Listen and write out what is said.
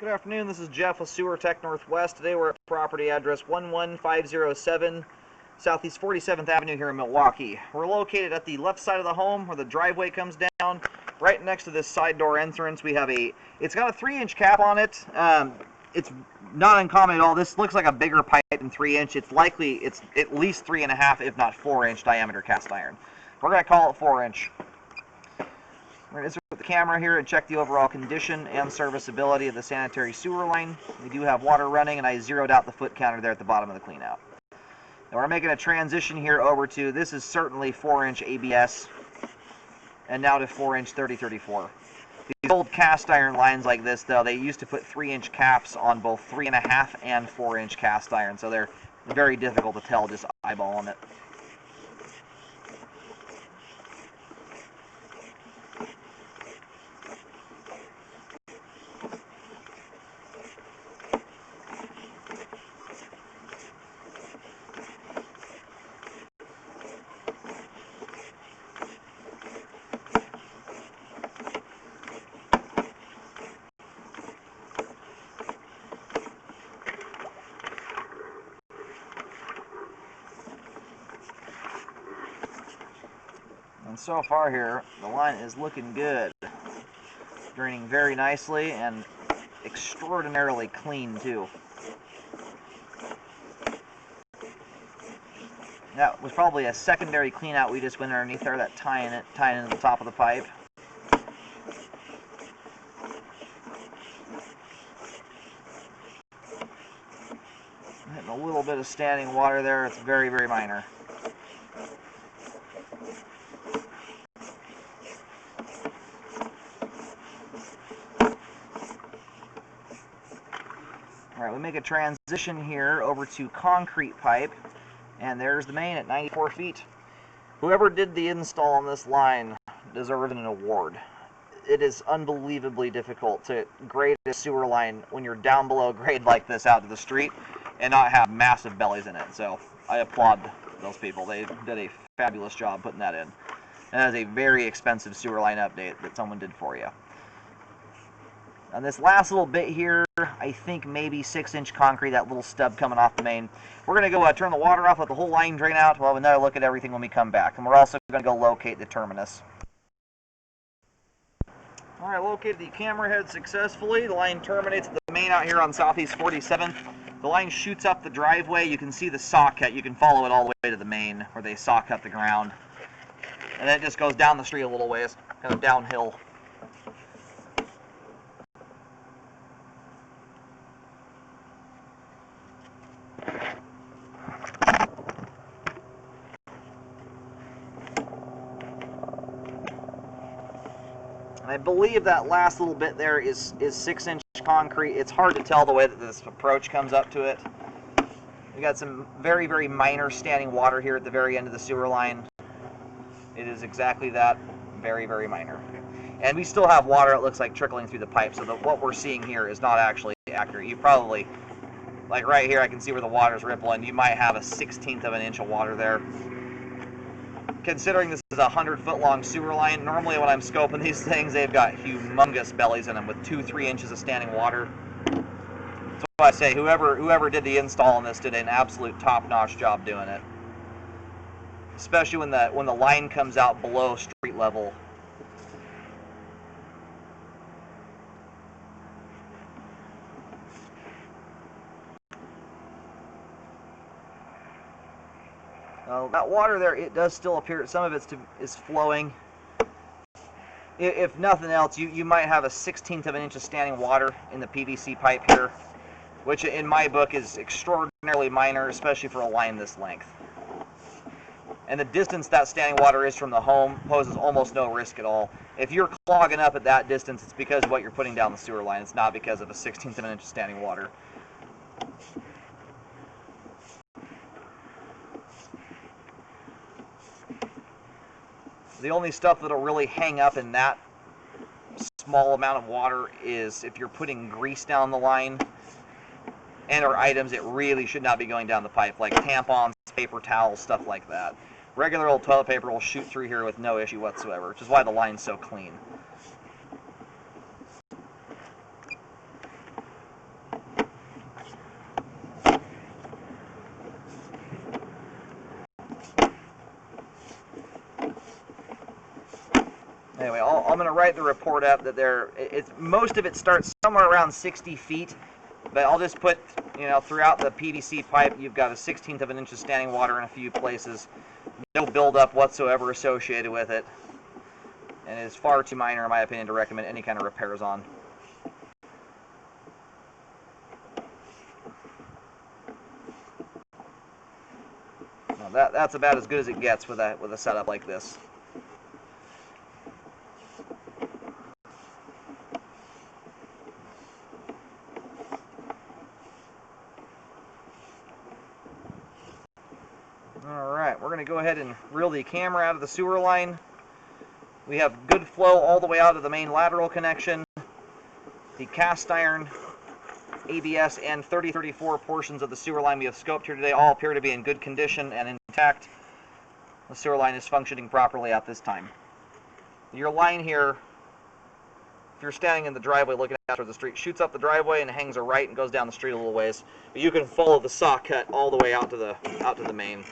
Good afternoon, this is Jeff with Sewer Tech Northwest. Today we're at property address 11507 Southeast 47th Avenue here in Milwaukee. We're located at the left side of the home where the driveway comes down. Right next to this side door entrance we have it's got a 3-inch cap on it. It's not uncommon at all. This looks like a bigger pipe than 3-inch. It's at least 3.5 if not 4-inch diameter cast iron. We're going to call it 4-inch. We're going to insert the camera here and check the overall condition and serviceability of the sanitary sewer line. We do have water running, and I zeroed out the foot counter there at the bottom of the cleanout. Now we're making a transition here over to, this is certainly 4-inch ABS, and now to 4-inch 3034. These old cast iron lines like this, though, they used to put 3-inch caps on both 3.5 and 4-inch cast iron, so they're very difficult to tell just eyeballing it. And so far here, the line is looking good. Draining very nicely and extraordinarily clean too. That was probably a secondary clean out we just went underneath there, that tying into the top of the pipe. Hitting a little bit of standing water there, it's very, very minor. Alright, we make a transition here over to concrete pipe, and there's the main at 94 feet. Whoever did the install on this line deserves an award. It is unbelievably difficult to grade a sewer line when you're down below grade like this out to the street and not have massive bellies in it. So I applaud those people. They did a fabulous job putting that in. And that is a very expensive sewer line update that someone did for you. On this last little bit here, I think maybe 6-inch concrete, that little stub coming off the main. We're going to go turn the water off, let the whole line drain out. We'll have another look at everything when we come back. And we're also going to go locate the terminus. Alright, located the camera head successfully. The line terminates at the main out here on Southeast 47th. The line shoots up the driveway. You can see the saw cut. You can follow it all the way to the main where they saw cut the ground. And then it just goes down the street a little ways, kind of downhill. I believe that last little bit there is 6-inch concrete. It's hard to tell the way that this approach comes up to it. We got some very, very minor standing water here at the very end of the sewer line. It is exactly that, very, very minor. And we still have water, it looks like, trickling through the pipe, so that what we're seeing here is not actually accurate. You probably, like right here, I can see where the water's rippling. You might have a 1/16 of an inch of water there. Considering this is a 100-foot long sewer line, normally when I'm scoping these things, they've got humongous bellies in them with 2-3 inches of standing water. That's why I say whoever did the install on this did an absolute top-notch job doing it. Especially when the line comes out below street level. That water there, it does still appear, some of it is flowing. If nothing else, you might have a 1/16 of an inch of standing water in the PVC pipe here, which in my book is extraordinarily minor, especially for a line this length. And the distance that standing water is from the home poses almost no risk at all. If you're clogging up at that distance, it's because of what you're putting down the sewer line. It's not because of a 1/16 of an inch of standing water. The only stuff that'll really hang up in that small amount of water is if you're putting grease down the line and or items that really should not be going down the pipe, like tampons, paper towels, stuff like that. Regular old toilet paper will shoot through here with no issue whatsoever, which is why the line's so clean. I'm going to write the report up that most of it starts somewhere around 60 feet, but I'll just put, throughout the PVC pipe, you've got a 1/16 of an inch of standing water in a few places. No buildup whatsoever associated with it, and it is far too minor, in my opinion, to recommend any kind of repairs on. Now that's about as good as it gets with a setup like this. Alright, we're going to go ahead and reel the camera out of the sewer line. We have good flow all the way out of the main lateral connection. The cast iron, ABS, and 3034 portions of the sewer line we have scoped here today all appear to be in good condition and intact. The sewer line is functioning properly at this time. Your line here, if you're standing in the driveway looking out towards the street, shoots up the driveway and hangs a right and goes down the street a little ways. But you can follow the saw cut all the way out to the main.